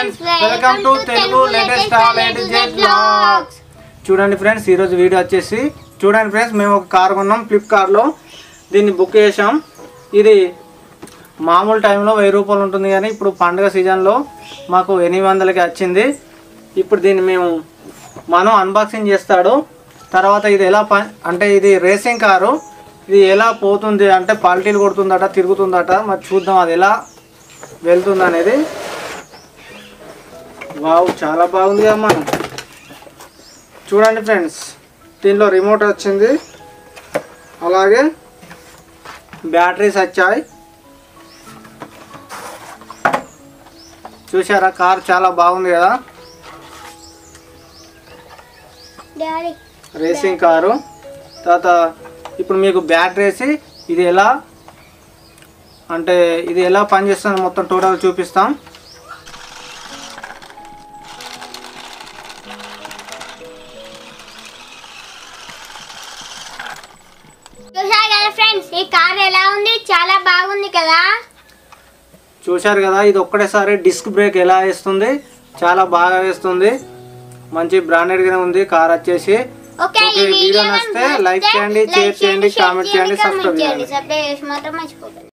Friends, welcome to Telugu latest all A to Z vlogs. చూడండి friends, ఈరోజు video వచ్చేసి చూడండి ఫ్రెండ్స్, మేము ఒక కార్ కొన్నాం ఫ్లిప్కార్ట్లో. దీన్ని బుక్ చేసాం. ఇది మామూలు టైంలో 1000 రూపాయలు ఉంటుంది, కానీ ఇప్పుడు పండుగ సీజన్లో మాకు 800కి వచ్చింది. ఇప్పుడు దీన్ని మనం అన్బాక్సింగ్ చేస్తాడు. తర్వాత ఇది ఎలా అంటే ఇది రేసింగ్ కారు, ఇది ఎలా పోతుంది అంటే పల్టీలు కొడుతుందట, తిరుగుతుందట. మరి చూద్దాం అది ఎలా వెళ్తుంది అనేది. వావ్, చాలా బాగుంది అమ్మా. చూడండి ఫ్రెండ్స్, దీనిలో రిమోట్ వచ్చింది, అలాగే బ్యాటరీస్ వచ్చాయి. చూసారా, కార్ చాలా బాగుంది కదా, రేసింగ్ కారు. తర్వాత ఇప్పుడు మీకు బ్యాటరీ వేసి ఇది ఎలా అంటే ఇది ఎలా పనిచేస్తుంది మొత్తం టోటల్ చూపిస్తాం. చూశారు కదా ఫ్రెండ్స్, ఈ కార్ ఎలా ఉంది, చాలా బాగుంది కదా. చూశారు కదా, ఇది ఒక్కటేసారి డిస్క్ బ్రేక్ ఎలా వేస్తుంది, చాలా బాగా వేస్తుంది. మంచి బ్రాండెడ్గానే ఉంది కార్ వచ్చేసి. ఓకే, ఈ వీడియో నచ్చితే లైక్ చేయండి, షేర్ చేయండి, కామెంట్ చేయండి, సబ్స్క్రైబ్ చేయండి. సబ్స్క్రైబ్ చేసి మాత్రం మర్చిపోకండి.